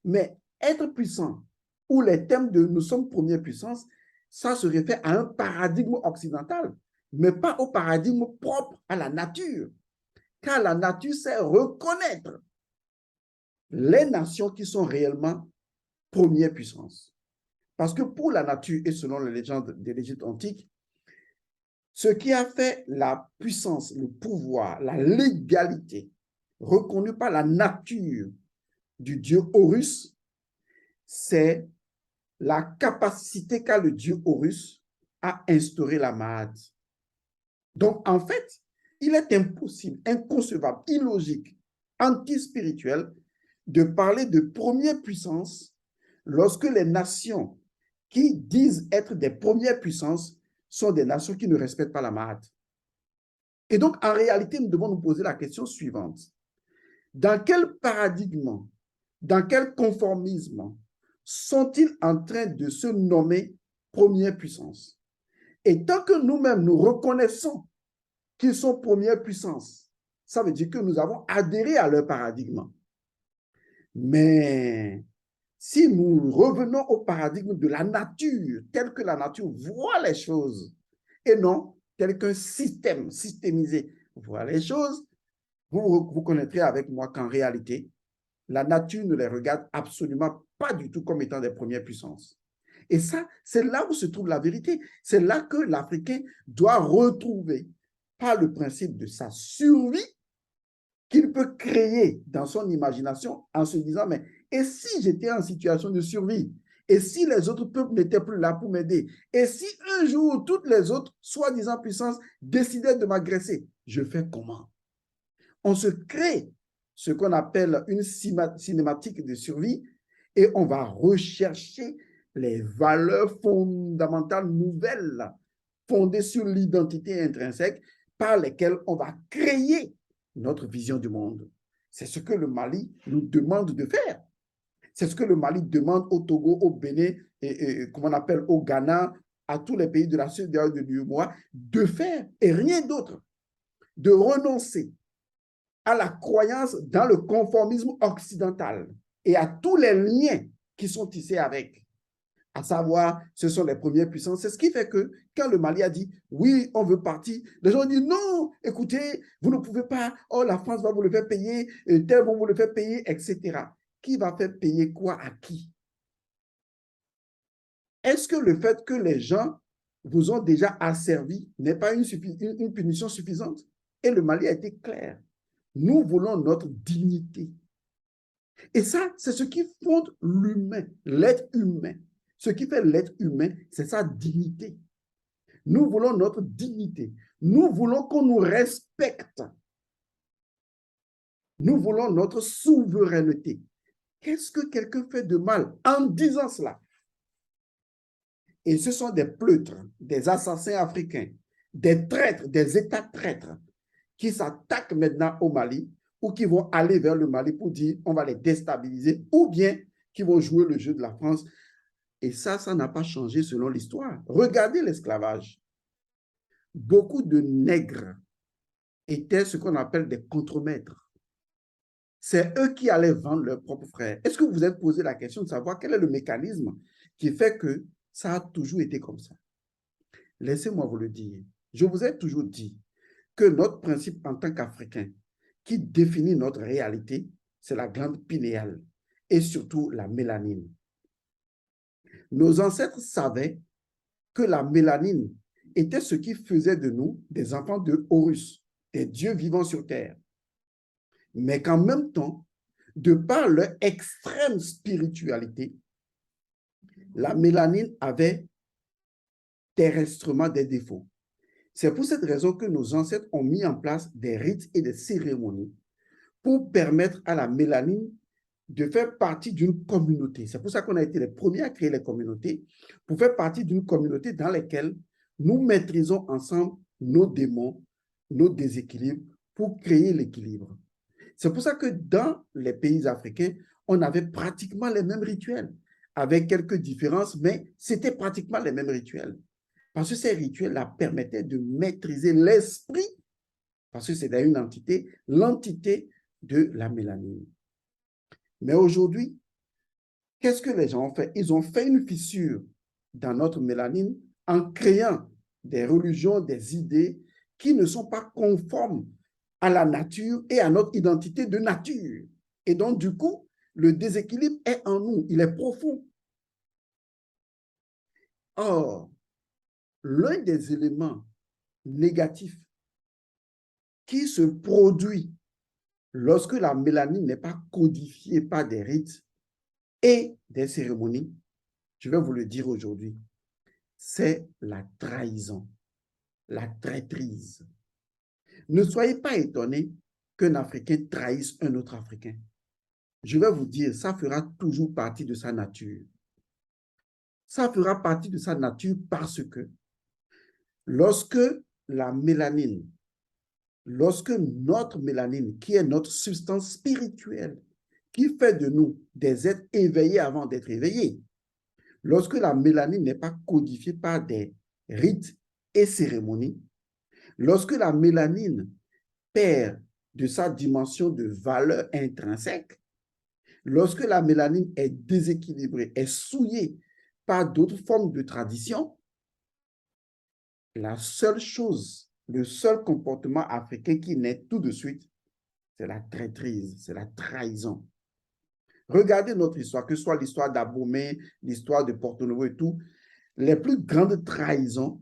Mais être puissant, ou les thèmes de nous sommes première puissance, ça se réfère à un paradigme occidental, mais pas au paradigme propre à la nature. Car la nature sait reconnaître les nations qui sont réellement première puissance. Parce que pour la nature, et selon les légendes de l'Égypte antique, ce qui a fait la puissance, le pouvoir, la légalité reconnue par la nature du dieu Horus, c'est la capacité qu'a le dieu Horus à instaurer la Maat. Donc, en fait, il est impossible, inconcevable, illogique, anti-spirituel de parler de première puissance lorsque les nations qui disent être des premières puissances sont des nations qui ne respectent pas la Maat. Et donc, en réalité, nous devons nous poser la question suivante. Dans quel paradigme, dans quel conformisme sont-ils en train de se nommer première puissance? Et tant que nous-mêmes, nous reconnaissons qu'ils sont première puissance, ça veut dire que nous avons adhéré à leur paradigme. Mais si nous revenons au paradigme de la nature, tel que la nature voit les choses, et non tel qu'un système systémisé voit les choses, vous connaîtrez avec moi qu'en réalité, la nature ne les regarde absolument pas du tout comme étant des premières puissances. Et ça, c'est là où se trouve la vérité. C'est là que l'Africain doit retrouver, par le principe de sa survie, qu'il peut créer dans son imagination en se disant, mais et si j'étais en situation de survie? Et si les autres peuples n'étaient plus là pour m'aider? Et si un jour, toutes les autres, soi-disant puissances, décidaient de m'agresser? Je fais comment? On se crée ce qu'on appelle une cinématique de survie et on va rechercher les valeurs fondamentales nouvelles fondées sur l'identité intrinsèque par lesquelles on va créer notre vision du monde. C'est ce que le Mali nous demande de faire. C'est ce que le Mali demande au Togo, au Bénin, et comme on appelle au Ghana, à tous les pays de la CEDEAO de l'UEMOA, de faire et rien d'autre, de renoncer à la croyance dans le conformisme occidental et à tous les liens qui sont tissés avec, à savoir, ce sont les premières puissances. C'est ce qui fait que quand le Mali a dit, oui, on veut partir, les gens ont dit, non, écoutez, vous ne pouvez pas, oh, la France va vous le faire payer, tel va vous le faire payer, etc. Qui va faire payer quoi à qui? Est-ce que le fait que les gens vous ont déjà asservi n'est pas une punition suffisante? Et le Mali a été clair. Nous voulons notre dignité. Et ça, c'est ce qui fonde l'humain, l'être humain. Ce qui fait l'être humain, c'est sa dignité. Nous voulons notre dignité. Nous voulons qu'on nous respecte. Nous voulons notre souveraineté. Qu'est-ce que quelqu'un fait de mal en disant cela? Et ce sont des pleutres, des assassins africains, des traîtres, des États traîtres qui s'attaquent maintenant au Mali ou qui vont aller vers le Mali pour dire on va les déstabiliser ou bien qui vont jouer le jeu de la France. Et ça n'a pas changé selon l'histoire. Regardez l'esclavage. Beaucoup de nègres étaient ce qu'on appelle des contremaîtres. C'est eux qui allaient vendre leurs propres frères. Est-ce que vous vous êtes posé la question de savoir quel est le mécanisme qui fait que ça a toujours été comme ça? Laissez-moi vous le dire. Je vous ai toujours dit que notre principe en tant qu'Africains, qui définit notre réalité, c'est la glande pinéale et surtout la mélanine. Nos ancêtres savaient que la mélanine était ce qui faisait de nous des enfants de Horus, des dieux vivants sur terre. Mais qu'en même temps, de par leur extrême spiritualité, la mélanine avait terrestrement des défauts. C'est pour cette raison que nos ancêtres ont mis en place des rites et des cérémonies pour permettre à la mélanine de faire partie d'une communauté. C'est pour ça qu'on a été les premiers à créer les communautés, pour faire partie d'une communauté dans laquelle nous maîtrisons ensemble nos démons, nos déséquilibres pour créer l'équilibre. C'est pour ça que dans les pays africains, on avait pratiquement les mêmes rituels, avec quelques différences, mais c'était pratiquement les mêmes rituels. Parce que ces rituels-là permettaient de maîtriser l'esprit, parce que c'est une entité, l'entité de la mélanine. Mais aujourd'hui, qu'est-ce que les gens ont fait? Ils ont fait une fissure dans notre mélanine en créant des religions, des idées qui ne sont pas conformes à la nature et à notre identité de nature. Et donc, du coup, le déséquilibre est en nous, il est profond. Or, l'un des éléments négatifs qui se produit lorsque la mélanine n'est pas codifiée par des rites et des cérémonies, je vais vous le dire aujourd'hui, c'est la trahison, la traîtrise. Ne soyez pas étonnés qu'un Africain trahisse un autre Africain. Je vais vous dire, ça fera toujours partie de sa nature. Ça fera partie de sa nature parce que lorsque la mélanine, lorsque notre mélanine, qui est notre substance spirituelle, qui fait de nous des êtres éveillés avant d'être éveillés, lorsque la mélanine n'est pas codifiée par des rites et cérémonies, lorsque la mélanine perd de sa dimension de valeur intrinsèque, lorsque la mélanine est déséquilibrée, est souillée par d'autres formes de tradition, la seule chose, le seul comportement africain qui naît tout de suite, c'est la traîtrise, c'est la trahison. Regardez notre histoire, que ce soit l'histoire d'Abomey, l'histoire de Porto Novo et tout, les plus grandes trahisons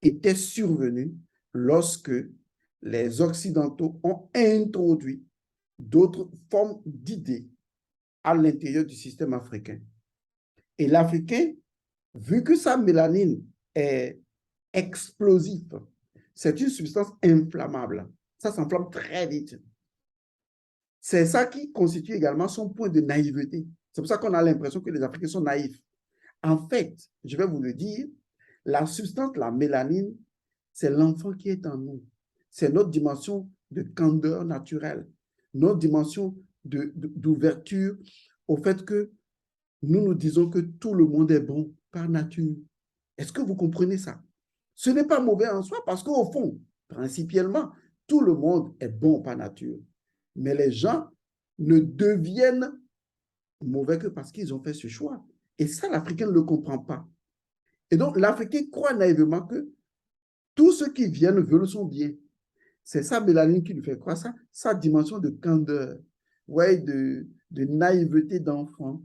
étaient survenues lorsque les Occidentaux ont introduit d'autres formes d'idées à l'intérieur du système africain. Et l'Africain, vu que sa mélanine est explosive, c'est une substance inflammable. Ça s'enflamme très vite. C'est ça qui constitue également son point de naïveté. C'est pour ça qu'on a l'impression que les Africains sont naïfs. En fait, je vais vous le dire, la substance, la mélanine, c'est l'enfant qui est en nous. C'est notre dimension de candeur naturelle, notre dimension d'ouverture au fait que nous nous disons que tout le monde est bon par nature. Est-ce que vous comprenez ça? Ce n'est pas mauvais en soi parce qu'au fond, principiellement, tout le monde est bon par nature. Mais les gens ne deviennent mauvais que parce qu'ils ont fait ce choix. Et ça, l'Africain ne le comprend pas. Et donc, l'Africain croit naïvement que tous ceux qui viennent veulent son bien. C'est ça, mélanine, qui lui fait croire ça, sa dimension de candeur, ouais, de naïveté d'enfant.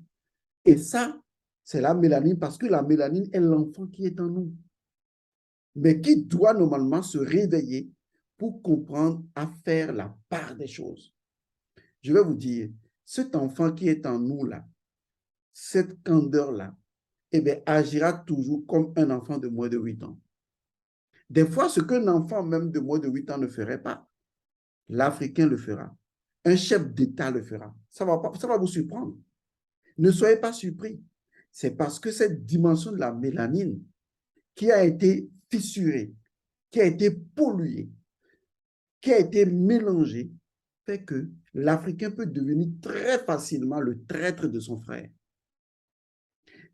Et ça, c'est la mélanine parce que la mélanine est l'enfant qui est en nous, mais qui doit normalement se réveiller pour comprendre à faire la part des choses. Je vais vous dire, cet enfant qui est en nous là, cette candeur-là, eh bien, agira toujours comme un enfant de moins de 8 ans. Des fois, ce qu'un enfant même de moins de 8 ans ne ferait pas, l'Africain le fera. Un chef d'État le fera. Ça va vous surprendre. Ne soyez pas surpris. C'est parce que cette dimension de la mélanine qui a été fissurée, qui a été polluée, qui a été mélangée, fait que l'Africain peut devenir très facilement le traître de son frère.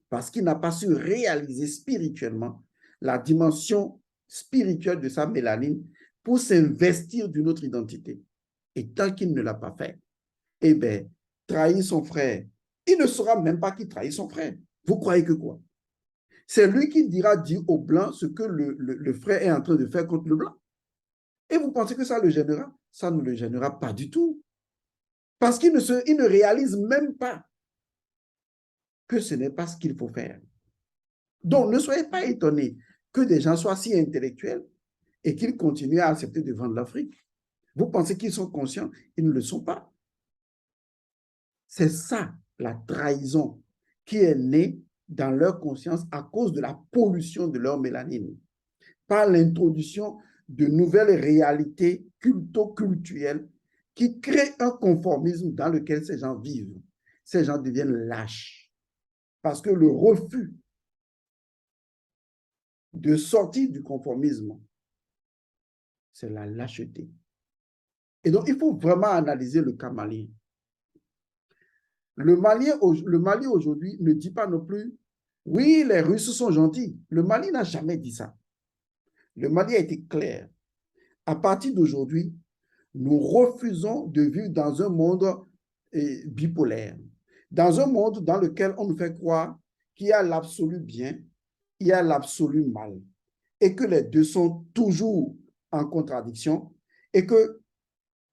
Parce qu'il n'a pas su réaliser spirituellement la dimension spirituelle de sa mélanine pour s'investir d'une autre identité. Et tant qu'il ne l'a pas fait, eh bien, trahir son frère, il ne saura même pas qui trahit son frère. Vous croyez que quoi? C'est lui qui dira dire au blanc ce que le frère est en train de faire contre le blanc. Et vous pensez que ça le gênera? Ça ne le gênera pas du tout. Parce qu'il ne réalise même pas que ce n'est pas ce qu'il faut faire. Donc, ne soyez pas étonnés que des gens soient si intellectuels et qu'ils continuent à accepter de vendre l'Afrique. Vous pensez qu'ils sont conscients? Ils ne le sont pas. C'est ça, la trahison qui est née dans leur conscience à cause de la pollution de leur mélanine, par l'introduction de nouvelles réalités culto-culturelles qui créent un conformisme dans lequel ces gens vivent. Ces gens deviennent lâches parce que le refus de sortir du conformisme, c'est la lâcheté. Et donc, il faut vraiment analyser le cas malien. Le Mali aujourd'hui ne dit pas non plus, oui, les Russes sont gentils. Le Mali n'a jamais dit ça. Le Mali a été clair. À partir d'aujourd'hui, nous refusons de vivre dans un monde bipolaire, dans un monde dans lequel on nous fait croire qu'il y a l'absolu bien, il y a l'absolu mal, et que les deux sont toujours en contradiction, et que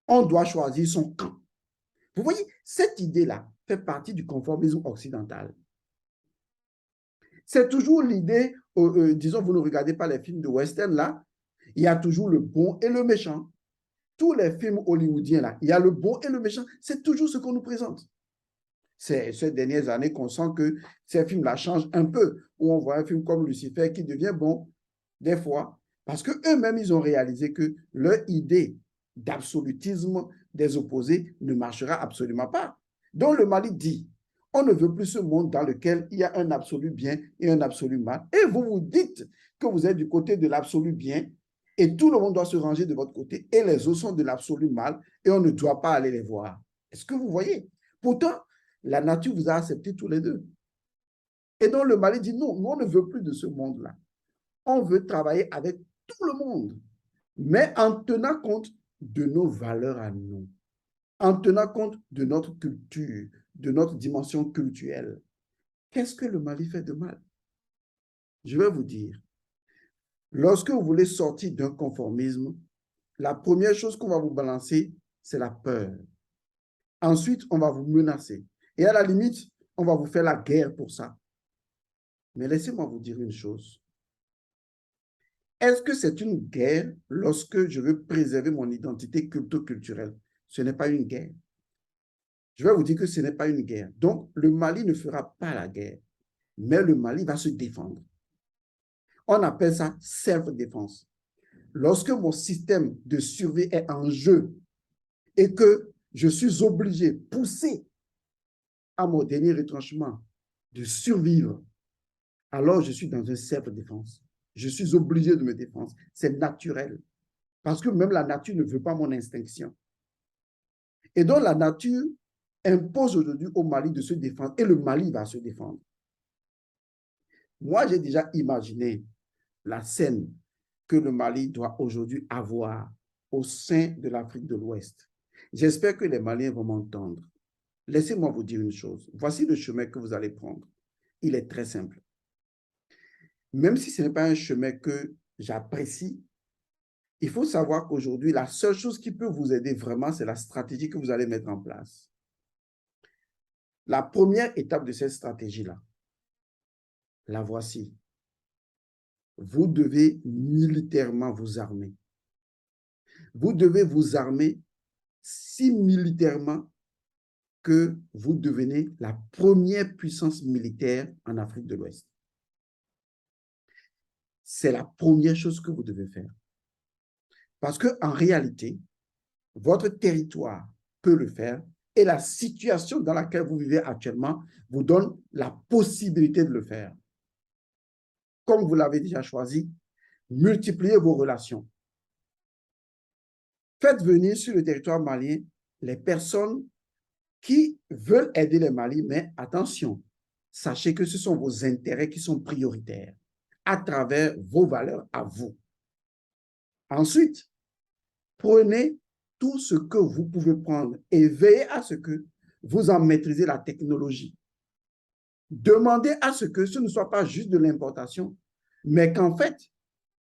on doit choisir son camp. Vous voyez, cette idée-là fait partie du conformisme occidental. C'est toujours l'idée, disons, vous ne regardez pas les films de western là, il y a toujours le bon et le méchant. Tous les films hollywoodiens là, il y a le bon et le méchant. C'est toujours ce qu'on nous présente. C'est ces dernières années qu'on sent que ces films-là changent un peu, où on voit un film comme Lucifer qui devient bon, des fois, parce qu'eux-mêmes, ils ont réalisé que leur idée d'absolutisme des opposés ne marchera absolument pas. Donc le Mali dit, on ne veut plus ce monde dans lequel il y a un absolu bien et un absolu mal. Et vous vous dites que vous êtes du côté de l'absolu bien et tout le monde doit se ranger de votre côté et les autres sont de l'absolu mal et on ne doit pas aller les voir. Est-ce que vous voyez? Pourtant, la nature vous a accepté tous les deux. Et donc le Mali dit non, nous on ne veut plus de ce monde-là. On veut travailler avec tout le monde, mais en tenant compte de nos valeurs à nous, en tenant compte de notre culture, de notre dimension culturelle. Qu'est-ce que le Mali fait de mal? Je vais vous dire, lorsque vous voulez sortir d'un conformisme, la première chose qu'on va vous balancer, c'est la peur. Ensuite, on va vous menacer. Et à la limite, on va vous faire la guerre pour ça. Mais laissez-moi vous dire une chose. Est-ce que c'est une guerre lorsque je veux préserver mon identité culturelle? Ce n'est pas une guerre. Je vais vous dire que ce n'est pas une guerre. Donc, le Mali ne fera pas la guerre, mais le Mali va se défendre. On appelle ça self-défense. Lorsque mon système de survie est en jeu et que je suis obligé, poussé à mon dernier retranchement, de survivre, alors je suis dans un self-défense. Je suis obligé de me défendre. C'est naturel. Parce que même la nature ne veut pas mon extinction. Et donc la nature impose aujourd'hui au Mali de se défendre et le Mali va se défendre. Moi, j'ai déjà imaginé la scène que le Mali doit aujourd'hui avoir au sein de l'Afrique de l'Ouest. J'espère que les Maliens vont m'entendre. Laissez-moi vous dire une chose. Voici le chemin que vous allez prendre. Il est très simple. Même si ce n'est pas un chemin que j'apprécie, il faut savoir qu'aujourd'hui, la seule chose qui peut vous aider vraiment, c'est la stratégie que vous allez mettre en place. La première étape de cette stratégie-là, la voici. Vous devez militairement vous armer. Vous devez vous armer si militairement que vous devenez la première puissance militaire en Afrique de l'Ouest. C'est la première chose que vous devez faire. Parce qu'en réalité, votre territoire peut le faire et la situation dans laquelle vous vivez actuellement vous donne la possibilité de le faire. Comme vous l'avez déjà choisi, multipliez vos relations. Faites venir sur le territoire malien les personnes qui veulent aider les Maliens, mais attention, sachez que ce sont vos intérêts qui sont prioritaires à travers vos valeurs à vous. Ensuite, prenez tout ce que vous pouvez prendre et veillez à ce que vous en maîtrisez la technologie. Demandez à ce que ce ne soit pas juste de l'importation, mais qu'en fait,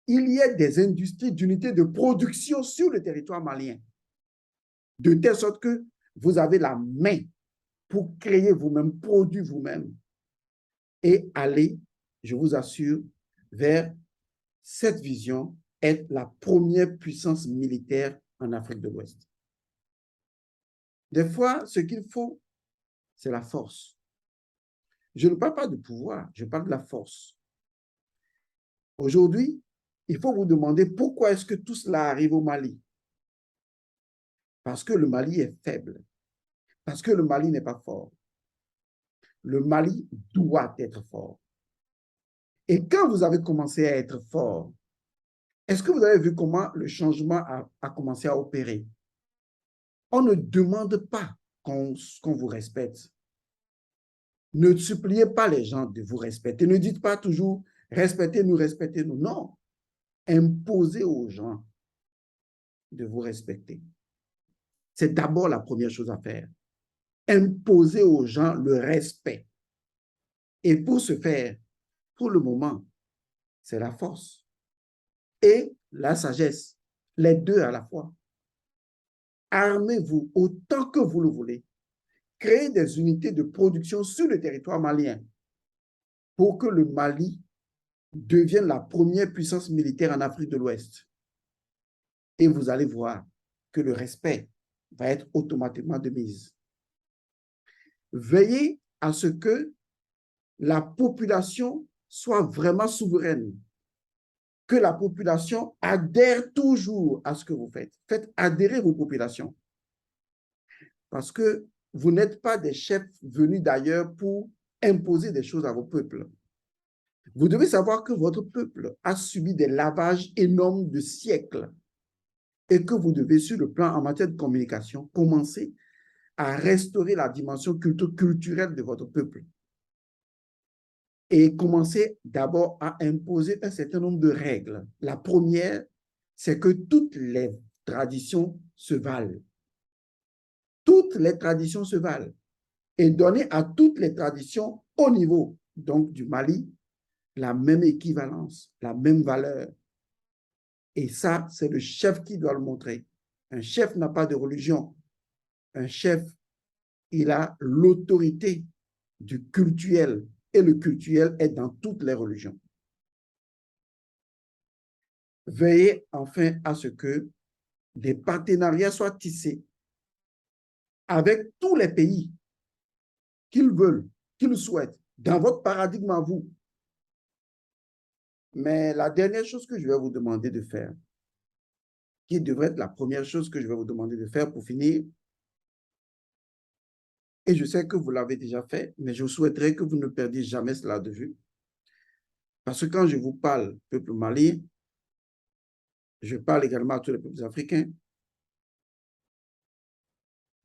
il y ait des industries d'unités de production sur le territoire malien, de telle sorte que vous avez la main pour créer vous-même, produire vous-même et aller, je vous assure, vers cette vision, être la première puissance militaire en Afrique de l'Ouest. Des fois, ce qu'il faut, c'est la force. Je ne parle pas de pouvoir, je parle de la force. Aujourd'hui, il faut vous demander pourquoi est-ce que tout cela arrive au Mali? Parce que le Mali est faible, parce que le Mali n'est pas fort. Le Mali doit être fort. Et quand vous avez commencé à être fort, est-ce que vous avez vu comment le changement a commencé à opérer? On ne demande pas qu'on vous respecte. Ne suppliez pas les gens de vous respecter. Ne dites pas toujours respectez-nous, respectez-nous. Non. Imposez aux gens de vous respecter. C'est d'abord la première chose à faire. Imposer aux gens le respect. Et pour ce faire, pour le moment, c'est la force et la sagesse, les deux à la fois. Armez-vous autant que vous le voulez. Créez des unités de production sur le territoire malien pour que le Mali devienne la première puissance militaire en Afrique de l'Ouest. Et vous allez voir que le respect va être automatiquement de mise. Veillez à ce que la population soit vraiment souveraine, que la population adhère toujours à ce que vous faites. Faites adhérer vos populations. Parce que vous n'êtes pas des chefs venus d'ailleurs pour imposer des choses à vos peuples. Vous devez savoir que votre peuple a subi des lavages énormes de siècles et que vous devez, sur le plan en matière de communication, commencer à restaurer la dimension culturelle de votre peuple et commencer d'abord à imposer un certain nombre de règles. La première, c'est que toutes les traditions se valent. Toutes les traditions se valent. Et donner à toutes les traditions au niveau donc du Mali la même équivalence, la même valeur. Et ça, c'est le chef qui doit le montrer. Un chef n'a pas de religion. Un chef, il a l'autorité du cultuel. Et le cultuel est dans toutes les religions. Veillez enfin à ce que des partenariats soient tissés avec tous les pays qu'ils veulent, qu'ils souhaitent, dans votre paradigme à vous. Mais la dernière chose que je vais vous demander de faire, qui devrait être la première chose que je vais vous demander de faire pour finir, et je sais que vous l'avez déjà fait, mais je souhaiterais que vous ne perdiez jamais cela de vue. Parce que quand je vous parle, peuple malien, je parle également à tous les peuples africains.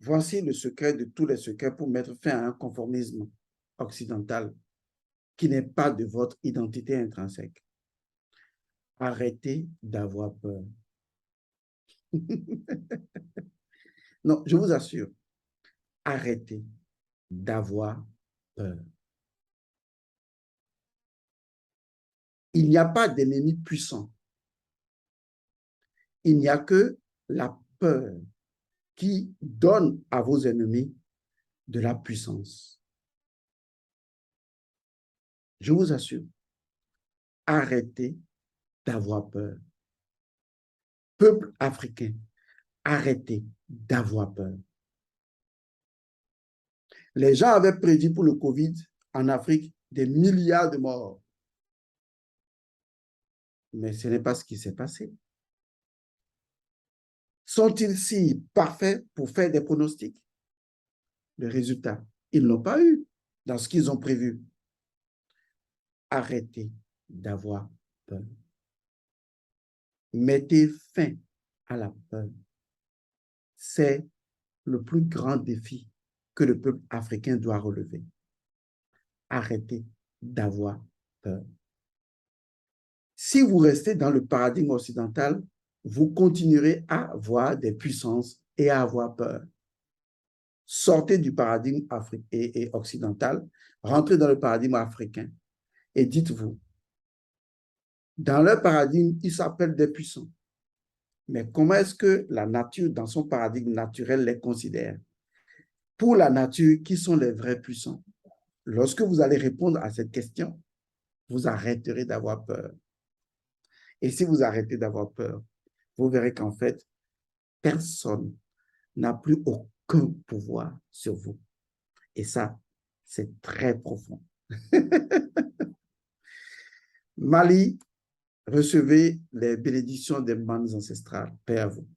Voici le secret de tous les secrets pour mettre fin à un conformisme occidental qui n'est pas de votre identité intrinsèque. Arrêtez d'avoir peur. Non, je vous assure, arrêtez d'avoir peur. Il n'y a pas d'ennemi puissant. Il n'y a que la peur qui donne à vos ennemis de la puissance. Je vous assure, arrêtez d'avoir peur. Peuple africain, arrêtez d'avoir peur. Les gens avaient prédit pour le Covid en Afrique des milliards de morts. Mais ce n'est pas ce qui s'est passé. Sont-ils si parfaits pour faire des pronostics? Le résultat, ils ne l'ont pas eu dans ce qu'ils ont prévu. Arrêtez d'avoir peur. Mettez fin à la peur. C'est le plus grand défi que le peuple africain doit relever. Arrêtez d'avoir peur. Si vous restez dans le paradigme occidental, vous continuerez à avoir des puissances et à avoir peur. Sortez du paradigme et occidental, rentrez dans le paradigme africain et dites-vous, dans leur paradigme, ils s'appellent des puissants. Mais comment est-ce que la nature, dans son paradigme naturel, les considère? Pour la nature, qui sont les vrais puissants? Lorsque vous allez répondre à cette question, vous arrêterez d'avoir peur. Et si vous arrêtez d'avoir peur, vous verrez qu'en fait, personne n'a plus aucun pouvoir sur vous. Et ça, c'est très profond. Mali, recevez les bénédictions des mannes ancestrales. Paix à vous.